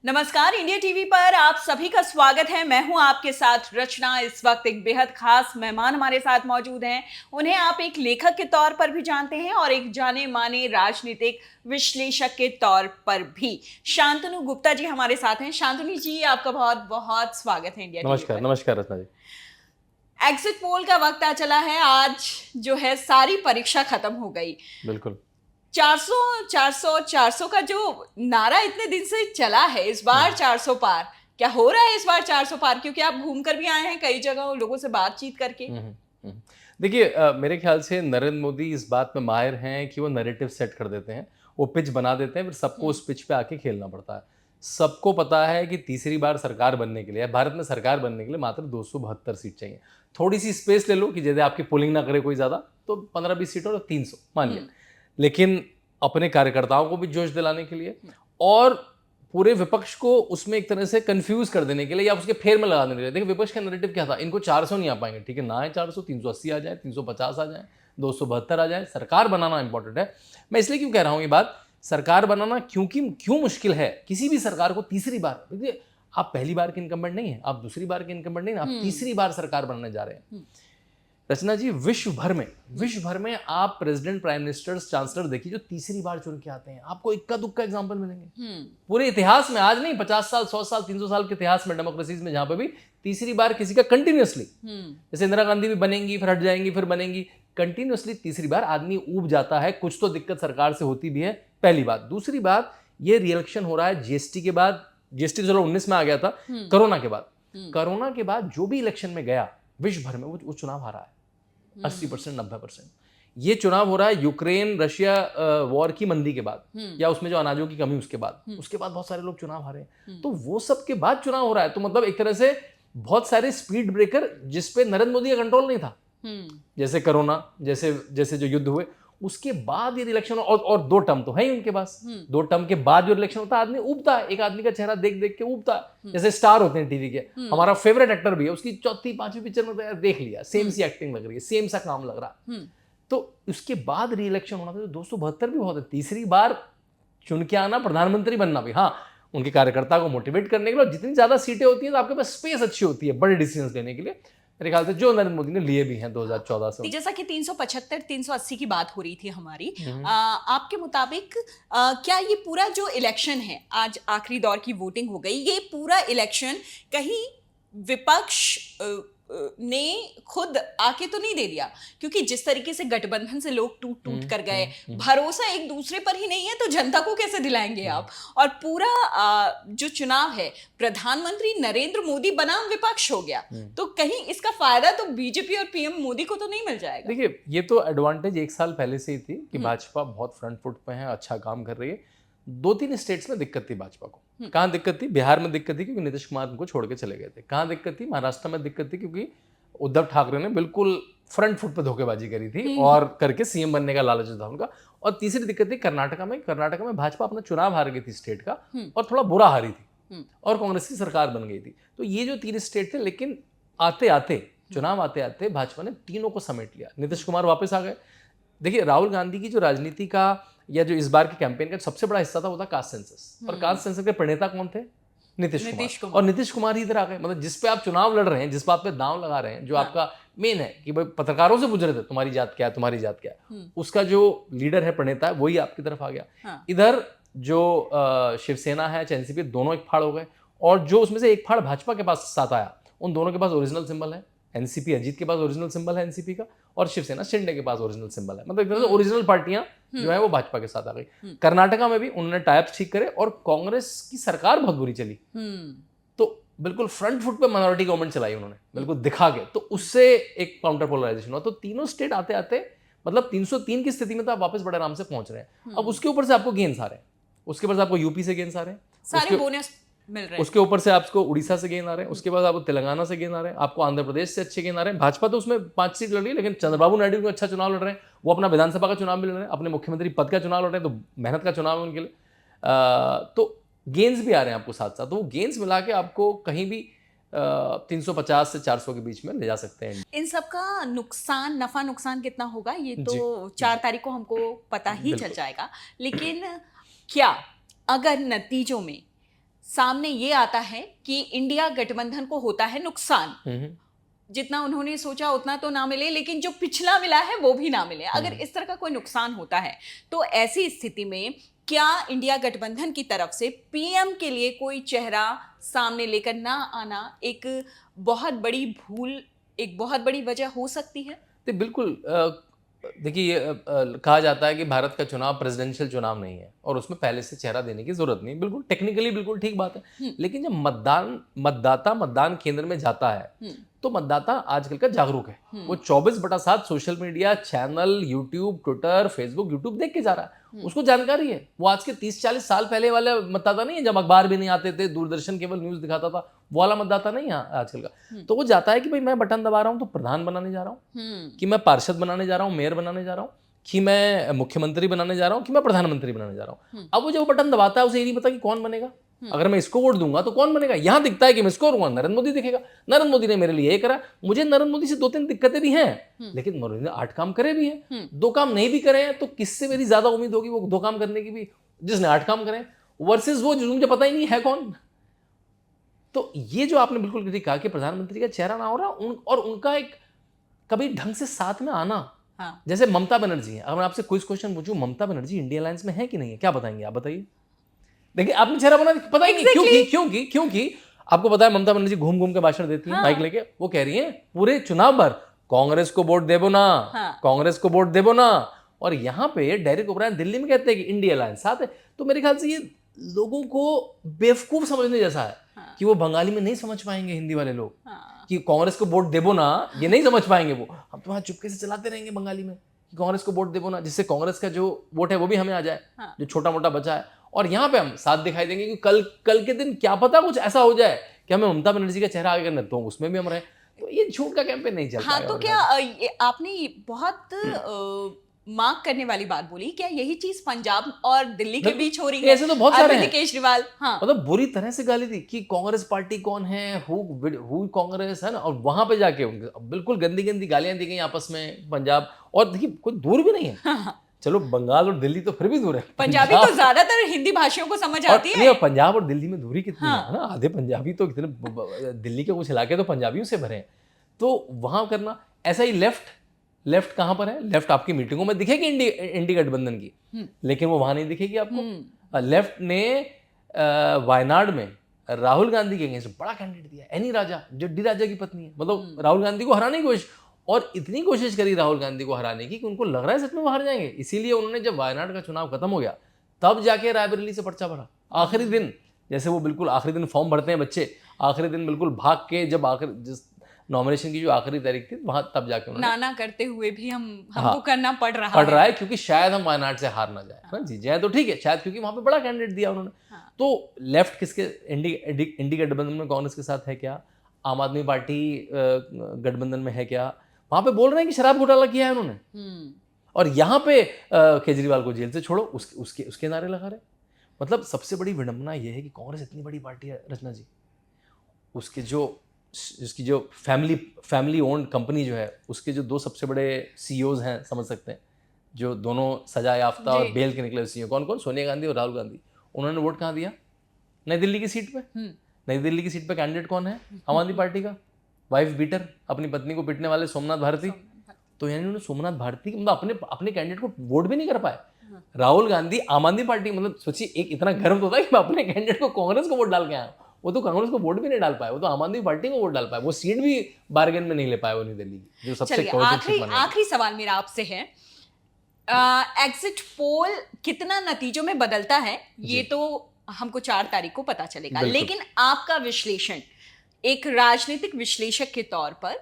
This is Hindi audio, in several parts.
नमस्कार, इंडिया टीवी पर आप सभी का स्वागत है। मैं हूं आपके साथ रचना। इस वक्त एक बेहद खास मेहमान हमारे साथ मौजूद हैं। उन्हें आप एक लेखक के तौर पर भी जानते हैं और एक जाने माने राजनीतिक विश्लेषक के तौर पर भी। शांतनु गुप्ता जी हमारे साथ हैं। शांतनु जी, आपका बहुत बहुत स्वागत है इंडिया टीवी नमस्कार पर। नमस्कार रत्ना जी। एग्जिट पोल का वक्त आ चला है। आज जो है सारी परीक्षा खत्म हो गई। बिल्कुल 400 400 400 का जो नारा इतने दिन से चला है, इस बार 400 पार क्या हो रहा है? इस बार 400 पार, क्योंकि आप घूम कर भी आए हैं कई जगह लोगों से बातचीत करके। हम्म, हम्म। देखिए मेरे ख्याल से नरेंद्र मोदी इस बात में माहिर हैं कि वो नैरेटिव सेट कर देते हैं, वो पिच बना देते हैं, फिर सबको उस पिच पे आके खेलना पड़ता है। सबको पता है कि तीसरी बार सरकार बनने के लिए, भारत में सरकार बनने के लिए मात्र 272 सीट चाहिए। थोड़ी सी स्पेस ले लो कि जैसे आपकी पोलिंग ना करे कोई ज़्यादा, तो 15-20 सीट और 300 मान लिया। लेकिन अपने कार्यकर्ताओं को भी जोश दिलाने के लिए और पूरे विपक्ष को उसमें एक तरह से कंफ्यूज कर देने के लिए या उसके फेर में लगा देने के लिए। देखिए विपक्ष का नैरेटिव क्या था, इनको 400 नहीं आ पाएंगे, ठीक है ना है 400, 380 आ जाए, 350 आ जाए, 272 आ जाए, सरकार बनाना इंपॉर्टेंट है। मैं इसलिए क्यों कह रहा हूँ ये बात, सरकार बनाना क्यों मुश्किल है किसी भी सरकार को तीसरी बार। देखिए आप पहली बार के इनकम्बेंट नहीं है, आप दूसरी बार के इनकम्बेंट नहीं है, आप तीसरी बार सरकार बनाने जा रहे हैं। रचना जी, विश्व भर में आप प्रेसिडेंट, प्राइम मिनिस्टर्स, चांसलर देखिए जो तीसरी बार चुन के आते हैं, आपको इक्का दुक्का एग्जांपल मिलेंगे पूरे इतिहास में। आज नहीं, 50 साल, 100 साल, 300 साल के इतिहास में, डेमोक्रेसीज में, जहां पे भी तीसरी बार किसी का कंटिन्यूअसली, जैसे इंदिरा गांधी भी बनेंगी फिर हट जाएंगी फिर बनेंगी, कंटिन्यूअसली तीसरी बार आदमी ऊब जाता है। कुछ तो दिक्कत सरकार से होती भी है, पहली बात। दूसरी बात, ये रिएक्शन हो रहा है जीएसटी के बाद। जीएसटी चलो 19 में आ गया था, कोरोना के बाद। कोरोना के बाद जो भी इलेक्शन में गया विश्व भर में वो चुनाव हारा है 80%, 90%। ये चुनाव हो रहा है यूक्रेन रशिया वॉर की मंदी के बाद, या उसमें जो अनाजों की कमी उसके बाद बहुत सारे लोग चुनाव हारे हैं। तो वो सब के बाद चुनाव हो रहा है, तो मतलब एक तरह से बहुत सारे स्पीड ब्रेकर जिसपे नरेंद्र मोदी का कंट्रोल नहीं था, जैसे कोरोना, जैसे जो युद्ध हुए, उसके बाद ये इलेक्शन। और 2 टर्म तो है ही उनके पास। 2 टर्म के बाद जो इलेक्शन होता है, आदमी उबता है, एक आदमी का चेहरा देख देख के उबता है। जैसे स्टार होते हैं टीवी के, हमारा फेवरेट एक्टर भी है, उसकी 4थी 5वीं पिक्चर में तो यार देख लिया, सेम सी एक्टिंग लग रही है, सेम सा काम लग रहा। तो उसके बाद री इलेक्शन होना था, तो 272 भी बहुत है। तीसरी बार चुन के आना, प्रधानमंत्री बनना भी, हाँ, उनके कार्यकर्ता को मोटिवेट करने के लिए। जितनी ज्यादा सीटें होती हैं तो आपके पास स्पेस अच्छी होती है बड़े डिसीजन लेने के लिए, मेरे ख्याल से जो नरेंद्र मोदी ने लिए भी हैं 2014 से। जैसा कि 375 380 की बात हो रही थी हमारी, आपके मुताबिक क्या ये पूरा जो इलेक्शन है, आज आखिरी दौर की वोटिंग हो गई, ये पूरा इलेक्शन कहीं विपक्ष ने खुद आके तो नहीं दे दिया? क्योंकि जिस तरीके से गठबंधन से लोग टूट कर गए, भरोसा एक दूसरे पर ही नहीं है, तो जनता को कैसे दिलाएंगे आप? और पूरा जो चुनाव है, प्रधानमंत्री नरेंद्र मोदी बनाम विपक्ष हो गया, तो कहीं इसका फायदा तो बीजेपी और पीएम मोदी को तो नहीं मिल जाएगा? देखिए ये तो एडवांटेज 1 साल पहले से ही थी कि भाजपा बहुत फ्रंट फुट पे है, अच्छा काम कर रही है। 2-3 स्टेट्स में दिक्कत थी भाजपा को। कहाँ दिक्कत थी? बिहार में दिक्कत थी क्योंकि नीतीश कुमार उनको छोड़ के चले गए थे। कहाँ दिक्कत थी? महाराष्ट्र में दिक्कत थी क्योंकि उद्धव ठाकरे ने बिल्कुल फ्रंट फुट पे धोखेबाजी करी थी और करके सीएम बनने का लालच था उनका। और तीसरी दिक्कत थी कर्नाटका में भाजपा अपना चुनाव हार गई थी स्टेट का, और थोड़ा बुरा हारी थी, और कांग्रेस की सरकार बन गई थी। तो ये जो 3 स्टेट थे, लेकिन चुनाव आते आते भाजपा ने तीनों को समेट लिया। नीतीश कुमार वापस आ गए। देखिए राहुल गांधी की जो राजनीति का या जो इस बार के कैंपेन का सबसे बड़ा हिस्सा था वो था कास्ट सेंसस, और कास्ट सेंसस के प्रणेता कौन थे? नीतीश कुमार। और नीतीश कुमार ही इधर आ गए। मतलब जिस पे आप चुनाव लड़ रहे हैं, जिस बात पे दांव लगा रहे हैं, जो आपका मेन है कि भाई पत्रकारों से पूछ रहे थे तुम्हारी जात क्या है, तुम्हारी जात क्या है, उसका जो लीडर है, प्रणेता है, वही आपकी तरफ आ गया। इधर जो शिवसेना है, एनसीपी, दोनों एक फाड़ हो गए, और जो उसमें से एक फाड़ भाजपा के पास साथ आया, उन दोनों के पास ओरिजिनल सिंबल है। एनसीपी अजीत के पास ओरिजिनल सिंबल है एनसीपी का, और शिवसेना शिंदे के पास ओरिजिनल सिंबल है। मतलब एक तरह से ओरिजिनल पार्टियां जो है वो भाजपा के साथ आ गई। कर्नाटका में भी उन्होंने टाइप्स ठीक करे, और कांग्रेस की सरकार बहुत बुरी चली, तो बिल्कुल फ्रंट फुट पे माइनॉरिटी गवर्नमेंट चलाई उन्होंने, बिल्कुल दिखा के। तो उससे एक काउंटर पोलराइजेशन हुआ। तो तीनों स्टेट आते आते मतलब 303 की स्थिति में तो आप वापस बड़े आराम से पहुंच रहे हैं। अब उसके ऊपर से आपको गेंस आ रहे हैं, उसके ऊपर से आपको यूपी से गेंस आ रहे हैं, सारे बोनस मिल रहे हैं, उसके ऊपर से आपको उड़ीसा से गेंद आ रहे हैं, उसके बाद आपको तेलंगाना से गेंद आ रहे हैं, आपको आंध्र प्रदेश से अच्छे गेंद आ रहे हैं। भाजपा तो उसमें 5 सीट लड़ रही है, लेकिन चंद्रबाबू नायडू को अच्छा चुनाव लड़ रहे हैं, वो अपना विधानसभा का चुनाव भी लड़ रहे हैं, अपने मुख्यमंत्री पद का चुनाव लड़ रहे हैं, तो मेहनत का चुनाव है उनके लिए। तो गेंस भी आ रहे हैं आपको साथ साथ, तो वो गेंस मिला के आपको कहीं भी 350 से 400 के बीच में ले जा सकते हैं। इन सब का नुकसान, नफा नुकसान कितना होगा ये तो 4 तारीख को हमको पता ही चल जाएगा। लेकिन क्या अगर नतीजों में सामने ये आता है कि इंडिया गठबंधन को होता है नुकसान, जितना उन्होंने सोचा उतना तो ना मिले, लेकिन जो पिछला मिला है वो भी ना मिले। अगर इस तरह का कोई नुकसान होता है तो ऐसी स्थिति में क्या इंडिया गठबंधन की तरफ से पीएम के लिए कोई चेहरा सामने लेकर ना आना एक बहुत बड़ी भूल, एक बहुत बड़ी वजह हो सकती है? तो बिल्कुल देखिए ये कहा जाता है कि भारत का चुनाव प्रेसिडेंशियल चुनाव नहीं है और उसमें पहले से चेहरा देने की जरूरत नहीं। बिल्कुल टेक्निकली बिल्कुल ठीक बात है, लेकिन जब मतदाता मतदान केंद्र में जाता है तो मतदाता आजकल का जागरूक है। वो 24/7 social media channel, YouTube, Twitter, Facebook, YouTube देख के जा रहा है, उसको जानकारी है। वो आज के 30-40 साल पहले वाले मतदाता नहीं है, जब अखबार भी नहीं आते थे, दूरदर्शन केवल न्यूज दिखाता था, वो वाला मतदाता नहीं है आजकल का। तो वो जाता है कि भाई मैं बटन दबा रहा हूँ तो प्रधान बनाने जा रहा हूँ, कि मैं पार्षद बनाने जा रहा हूँ, मेयर बनाने जा रहा हूँ, कि मैं मुख्यमंत्री बनाने जा रहा हूँ, कि मैं प्रधानमंत्री बनाने जा रहा हूँ। अब वो जब बटन दबाता है उसे ये नहीं पता कि कौन बनेगा। अगर मैं इसको वोट दूंगा तो कौन बनेगा, यहां दिखता है कि मैं इसको दूंगा, नरेंद्र मोदी दिखेगा, नरेंद्र मोदी ने मेरे लिए ये करा। मुझे नरेंद्र मोदी से 2-3 दिक्कतें भी हैं, लेकिन मोदी ने 8 काम करे भी हैं। 2 काम नहीं भी करे हैं तो किससे मेरी ज्यादा उम्मीद होगी वो 2 काम करने की भी, जिसने 8 काम करे वर्सेस वो जो मुझे पता ही नहीं है कौन। तो ये जो आपने बिल्कुल ठीक कहा कि प्रधानमंत्री का चेहरा ना हो रहा और उनका एक कभी ढंग से साथ में आना। जैसे ममता बनर्जी है, अगर मैं आपसे कुछ क्वेश्चन पूछूं, ममता बनर्जी इंडिया अलायंस में है कि नहीं है, क्या बताएंगे आप? बताइए। देखिए आपने चेहरा बना पता ही नहीं क्योंकि आपको पता है ममता बनर्जी घूम घूम के भाषण देती है, माइक लेके। वो कह रही है पूरे चुनाव भर कांग्रेस को वोट देबो ना, कांग्रेस को वोट देबो ना। और यहाँ पे डेरेक ओब्रायन दिल्ली में कहते हैं कि इंडिया अलायंस साथ है। तो मेरे ख्याल से ये लोगों को बेवकूफ समझने जैसा है कि वो बंगाली में नहीं समझ पाएंगे, हिंदी वाले लोग, कि कांग्रेस को वोट देबो ना, ये नहीं समझ पाएंगे। वो हम तो वहां चुपके से चलाते रहेंगे बंगाली में कि कांग्रेस को वोट देबो ना, जिससे कांग्रेस का जो वोट है वो भी हमें आ जाए, जो छोटा मोटा बचा है। और यहाँ पे हम साथ दिखाई देंगे कि कल के दिन क्या पता कुछ ऐसा हो जाए कि हमें ममता बनर्जी का चेहरा आगे करना, तो उसमें भी हम रहे। तो ये झूठ का कैंपेन नहीं चलता। हाँ, तो क्या आपने बहुत मार्क करने वाली बात बोली, क्या यही चीज पंजाब और दिल्ली के बीच हो रही है? ऐसे तो बहुत सारे हैं। केजरीवाल मतलब बुरी तरह से गाली दी कि कांग्रेस पार्टी कौन है, हु कांग्रेस है ना, और वहां पे जाके बिल्कुल गंदी गंदी गालियां दी गई आपस में पंजाब। और देखिए कोई दूर भी नहीं है, चलो बंगाल और दिल्ली तो फिर भी दूर है, पंजाबी तो ज्यादातर हिंदी भाषियों को समझ आती है। पंजाब और दिल्ली में दूरी कितनी है ना, आधे पंजाबी तो कितने, दिल्ली के कुछ इलाके तो पंजाबियों से भरे हैं। तो वहां करना ऐसा ही। लेफ्ट कहां पर है? लेफ्ट आपकी मीटिंगों में दिखेगी इंडी गठबंधन की, लेकिन वो वहां नहीं दिखेगी आपको। लेफ्ट ने वायनाड में राहुल गांधी के अगेंस्ट बड़ा कैंडिडेट दिया, एनी राजा, जो डी राजा की पत्नी है। मतलब राहुल गांधी को हराने की कोशिश, और इतनी कोशिश करी राहुल गांधी को हराने की कि उनको लग रहा है सच में वो हार जाएंगे। इसीलिए उन्होंने जब वायनाड का चुनाव खत्म हो गया तब जाके रायबरेली से पर्चा भरा आखिरी दिन। जैसे वो बिल्कुल आखिरी दिन फॉर्म भरते हैं बच्चे, आखिरी दिन बिल्कुल भाग के, जब जिस नॉमिनेशन की जो आखिरी तारीख थी वहां, तब जाके नाना करते हुए भी हमको करना पड़ रहा है, क्योंकि शायद हम वायनाड से हार ना जाए। हाँ जी, जाए तो ठीक है, शायद क्योंकि वहां पे बड़ा कैंडिडेट दिया उन्होंने। तो लेफ्ट किसके, इंडी गठबंधन में कांग्रेस के साथ है क्या? आम आदमी पार्टी गठबंधन में है क्या? वहां पे बोल रहे हैं कि शराब घोटाला किया है उन्होंने, और यहाँ पे केजरीवाल को जेल से छोड़ो उसके नारे लगा रहे। मतलब सबसे बड़ी विडंबना यह है कि कांग्रेस इतनी बड़ी पार्टी है रचना जी, उसकी जो फैमिली ओन्ड कंपनी जो है, उसके जो 2 सबसे बड़े सीईओज हैं, समझ सकते हैं, जो दोनों सजा याफ्ता और बेल के निकले सीईओ, कौन? सोनिया गांधी और राहुल गांधी। उन्होंने वोट कहाँ दिया? नई दिल्ली की सीट पे। नई दिल्ली की सीट पे कैंडिडेट कौन है? आम आदमी पार्टी का वाइफ बीटर, अपनी पत्नी को पीटने वाले सोमनाथ भारती। तो यानी उन्होंने सोमनाथ भारती मतलब अपने कैंडिडेट को वोट भी नहीं कर पाए। राहुल गांधी आम आदमी पार्टी, मतलब सोचिए, एक इतना गर्व तो था कि मैं अपने कैंडिडेट को कांग्रेस को वोट डाल के आया, वो तो कांग्रेस को वोट भी नहीं डाल पाए, वो तो आम आदमी पार्टी को वोट डाल पाए, वो सीट भी बार्गेन में नहीं ले पाए वो नई दिल्ली की, जो सबसे आखिरी सवाल मेरा आपसे है, एग्जिट पोल कितना नतीजों में बदलता है ये तो हमको 4 तारीख को पता चलेगा, लेकिन आपका विश्लेषण एक राजनीतिक विश्लेषक के तौर पर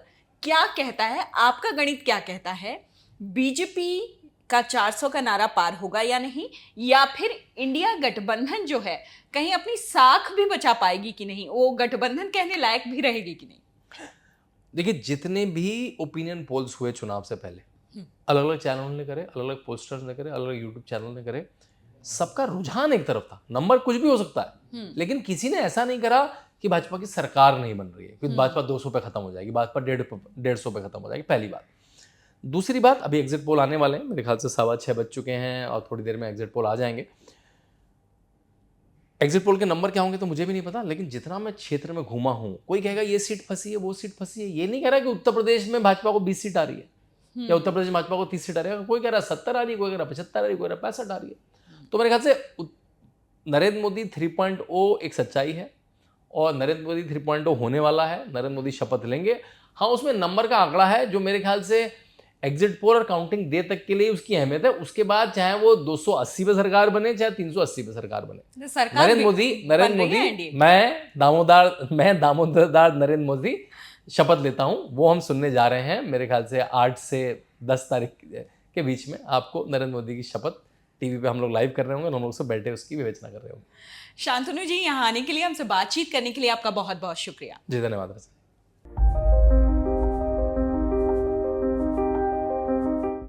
क्या कहता है? आपका गणित क्या कहता है? बीजेपी का 400 का नारा पार होगा या नहीं, या फिर इंडिया गठबंधन जो है कहीं अपनी साख भी बचा पाएगी कि नहीं, वो गठबंधन कहने लायक भी रहेगी कि नहीं? देखिए, जितने भी ओपिनियन पोल्स हुए चुनाव से पहले, अलग अलग चैनल ने करे, अलग अलग पोस्टर्स ने करे, अलग अलग यूट्यूब चैनल ने करे, सबका रुझान एक तरफ था। नंबर कुछ भी हो सकता है, लेकिन किसी ने ऐसा नहीं करा कि भाजपा की सरकार नहीं बन रही है, कि भाजपा 200 पे खत्म हो जाएगी, भाजपा 150 पे खत्म हो जाएगी, पहली बात। दूसरी बात, अभी एग्जिट पोल आने वाले हैं, मेरे ख्याल से 6:15 बज चुके हैं और थोड़ी देर में एग्जिट पोल आ जाएंगे। एग्जिट पोल के नंबर क्या होंगे तो मुझे भी नहीं पता, लेकिन जितना मैं क्षेत्र में घूमा हूं, कोई कहेगा ये सीट फंसी है, वो सीट फंसी है। ये नहीं कह रहा कि उत्तर प्रदेश में भाजपा को 20 सीट आ रही है या उत्तर प्रदेश में भाजपा को 30 सीट आ रही है। कोई कह रहा है 70 आ रही है, कोई कह रहा है 75 आ रही है, कोई कह रहा है 65 आ रही है। तो मेरे ख्याल से नरेंद्र मोदी 3.0 एक सच्चाई है और नरेंद्र मोदी 3.0 होने वाला है। नरेंद्र मोदी शपथ लेंगे। हाँ, उसमें नंबर का आंकड़ा है जो मेरे ख्याल से एग्जिट पोल और काउंटिंग डे तक के लिए उसकी अहमियत है। उसके बाद चाहे वो 280 पे सरकार बने चाहे 380 पे सरकार बने, नरेंद्र मोदी मैं दामोदर नरेंद्र मोदी शपथ लेता हूं। वो हम सुनने जा रहे हैं मेरे ख्याल से 8 से 10 तारीख के बीच में। आपको नरेंद्र मोदी की शपथ टीवी पे हम लोग लाइव कर रहे होंगे, हम लोग से बैठे उसकी विवेचना कर रहे होंगे। शांतनु जी, यहाँ आने के लिए, हमसे बातचीत करने के लिए आपका बहुत बहुत शुक्रिया। जी धन्यवाद।